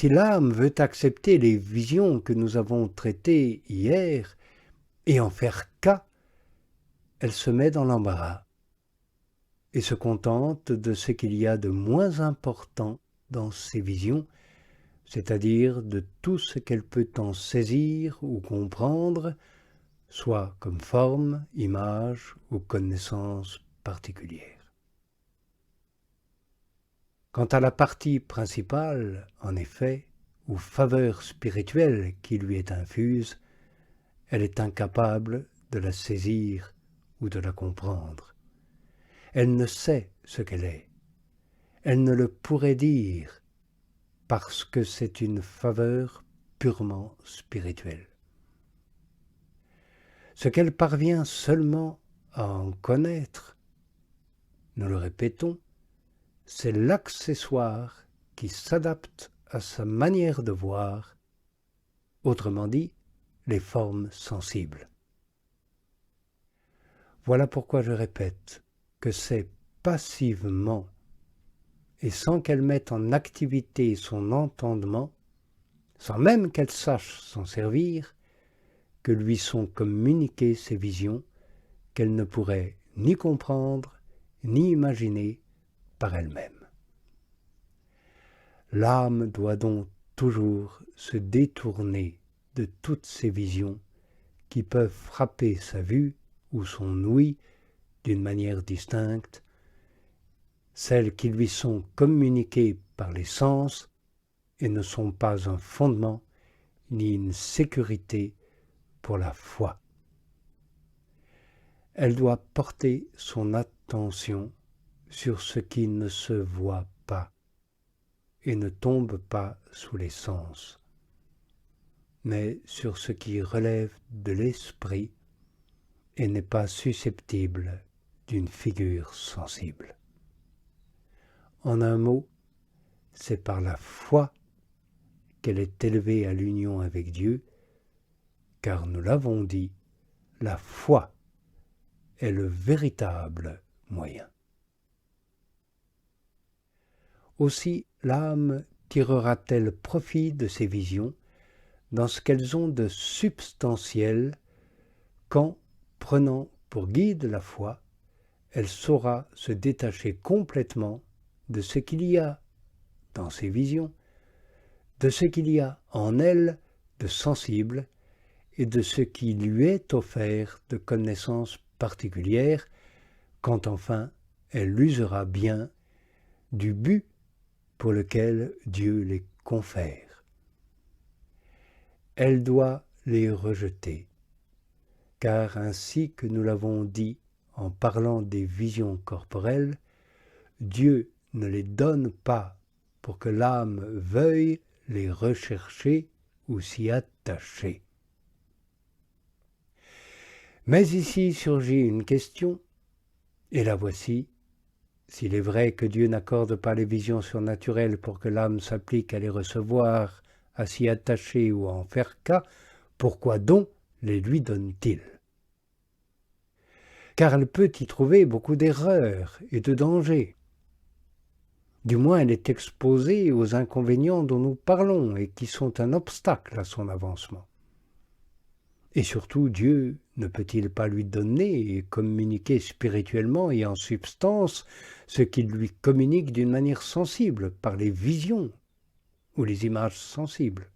Si l'âme veut accepter les visions que nous avons traitées hier et en faire cas, elle se met dans l'embarras et se contente de ce qu'il y a de moins important dans ces visions, c'est-à-dire de tout ce qu'elle peut en saisir ou comprendre, soit comme forme, image ou connaissance particulière. Quant à la partie principale, en effet, ou faveur spirituelle qui lui est infuse, elle est incapable de la saisir ou de la comprendre. Elle ne sait ce qu'elle est. Elle ne le pourrait dire parce que c'est une faveur purement spirituelle. Ce qu'elle parvient seulement à en connaître, nous le répétons, c'est l'accessoire qui s'adapte à sa manière de voir, autrement dit, les formes sensibles. Voilà pourquoi je répète que c'est passivement et sans qu'elle mette en activité son entendement, sans même qu'elle sache s'en servir, que lui sont communiquées ces visions qu'elle ne pourrait ni comprendre ni imaginer par elle-même. L'âme doit donc toujours se détourner de toutes ces visions qui peuvent frapper sa vue ou son ouïe d'une manière distincte, celles qui lui sont communiquées par les sens et ne sont pas un fondement ni une sécurité pour la foi. Elle doit porter son attention sur ce qui ne se voit pas et ne tombe pas sous les sens, mais sur ce qui relève de l'esprit et n'est pas susceptible d'une figure sensible. En un mot, c'est par la foi qu'elle est élevée à l'union avec Dieu, car nous l'avons dit, la foi est le véritable moyen. Aussi l'âme tirera-t-elle profit de ces visions dans ce qu'elles ont de substantiel quand, prenant pour guide la foi, elle saura se détacher complètement de ce qu'il y a dans ces visions, de ce qu'il y a en elle de sensible et de ce qui lui est offert de connaissances particulières, quand enfin elle usera bien du but pour lequel Dieu les confère. Elle doit les rejeter, car ainsi que nous l'avons dit en parlant des visions corporelles, Dieu ne les donne pas pour que l'âme veuille les rechercher ou s'y attacher. Mais ici surgit une question, et la voici. S'il est vrai que Dieu n'accorde pas les visions surnaturelles pour que l'âme s'applique à les recevoir, à s'y attacher ou à en faire cas, pourquoi donc les lui donne-t-il ? Car elle peut y trouver beaucoup d'erreurs et de dangers. Du moins, elle est exposée aux inconvénients dont nous parlons et qui sont un obstacle à son avancement. Et surtout, Dieu ne peut-il pas lui donner et communiquer spirituellement et en substance ce qu'il lui communique d'une manière sensible par les visions ou les images sensibles ?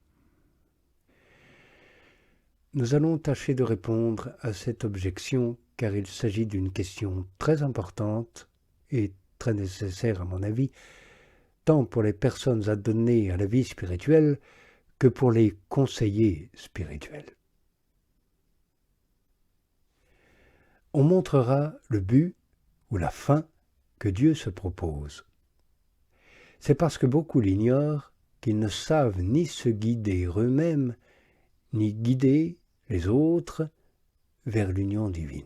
Nous allons tâcher de répondre à cette objection car il s'agit d'une question très importante et très nécessaire à mon avis, tant pour les personnes adonnées à la vie spirituelle que pour les conseillers spirituels. On montrera le but ou la fin que Dieu se propose. C'est parce que beaucoup l'ignorent qu'ils ne savent ni se guider eux-mêmes, ni guider les autres vers l'union divine.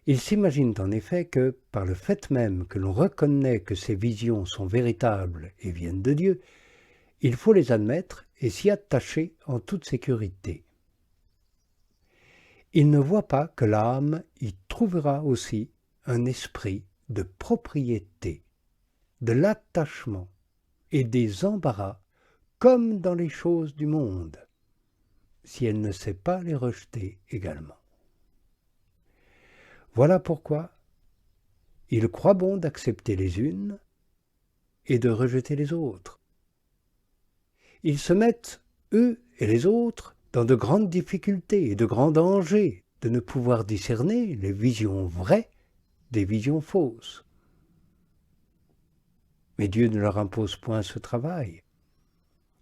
Ils s'imaginent en effet que, par le fait même que l'on reconnaît que ces visions sont véritables et viennent de Dieu, il faut les admettre et s'y attacher en toute sécurité. Ils ne voient pas que l'âme y trouvera aussi un esprit de propriété, de l'attachement et des embarras comme dans les choses du monde, si elle ne sait pas les rejeter également. Voilà pourquoi il croit bon d'accepter les unes et de rejeter les autres. Ils se mettent, eux et les autres, dans de grandes difficultés et de grands dangers de ne pouvoir discerner les visions vraies des visions fausses. Mais Dieu ne leur impose point ce travail.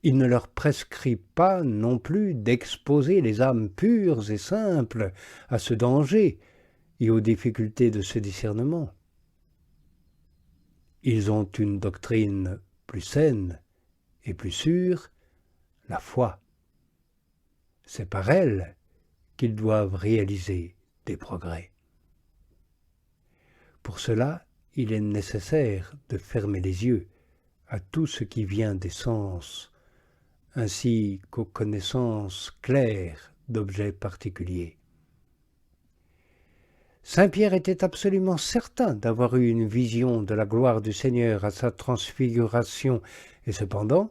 Il ne leur prescrit pas non plus d'exposer les âmes pures et simples à ce danger et aux difficultés de ce discernement. Ils ont une doctrine plus saine et plus sûre, la foi. C'est par elle qu'ils doivent réaliser des progrès. Pour cela, il est nécessaire de fermer les yeux à tout ce qui vient des sens, ainsi qu'aux connaissances claires d'objets particuliers. Saint Pierre était absolument certain d'avoir eu une vision de la gloire du Seigneur à sa transfiguration, et cependant,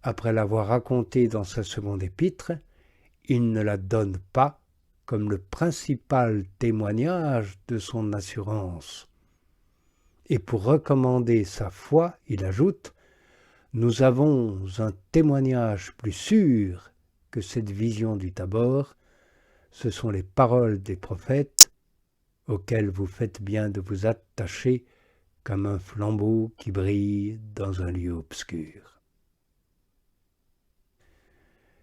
après l'avoir racontée dans sa seconde épître, il ne la donne pas comme le principal témoignage de son assurance. Et pour recommander sa foi, il ajoute « Nous avons un témoignage plus sûr que cette vision du Tabor, ce sont les paroles des prophètes auxquelles vous faites bien de vous attacher comme un flambeau qui brille dans un lieu obscur. »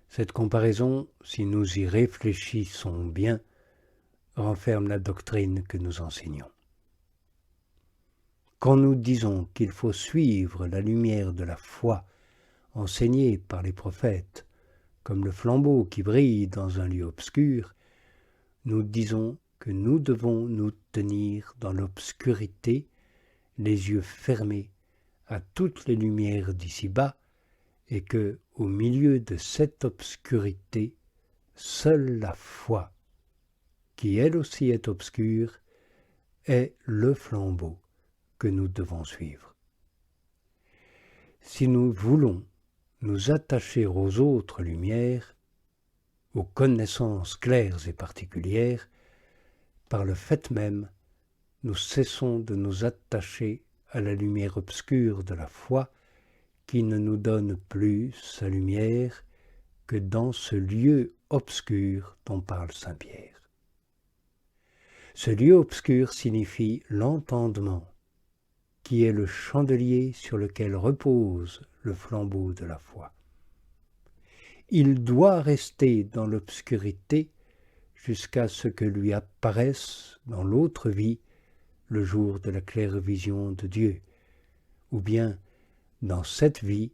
Cette comparaison, si nous y réfléchissons bien, renferme la doctrine que nous enseignons. Quand nous disons qu'il faut suivre la lumière de la foi enseignée par les prophètes, comme le flambeau qui brille dans un lieu obscur, nous disons que nous devons nous tenir dans l'obscurité, les yeux fermés à toutes les lumières d'ici-bas, et que, au milieu de cette obscurité, seule la foi, qui elle aussi est obscure, est le flambeau que nous devons suivre. Si nous voulons nous attacher aux autres lumières, aux connaissances claires et particulières, par le fait même, nous cessons de nous attacher à la lumière obscure de la foi qui ne nous donne plus sa lumière que dans ce lieu obscur dont parle saint Pierre. Ce lieu obscur signifie l'entendement, qui est le chandelier sur lequel repose le flambeau de la foi. Il doit rester dans l'obscurité jusqu'à ce que lui apparaisse dans l'autre vie le jour de la claire vision de Dieu, ou bien dans cette vie,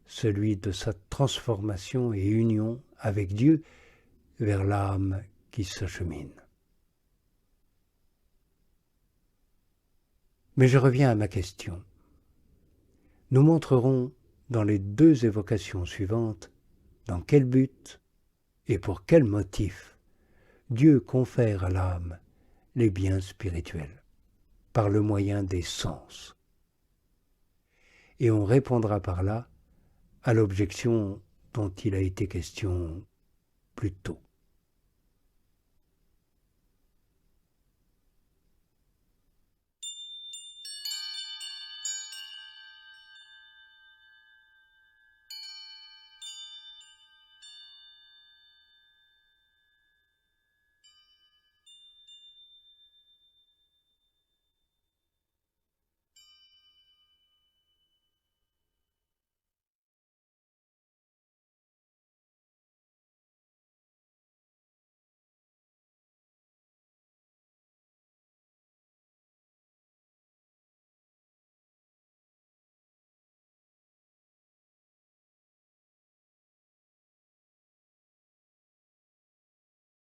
celui de sa transformation et union avec Dieu vers l'âme qui s'achemine. Mais je reviens à ma question. Nous montrerons dans les deux évocations suivantes dans quel but et pour quel motif Dieu confère à l'âme les biens spirituels, par le moyen des sens. Et on répondra par là à l'objection dont il a été question plus tôt.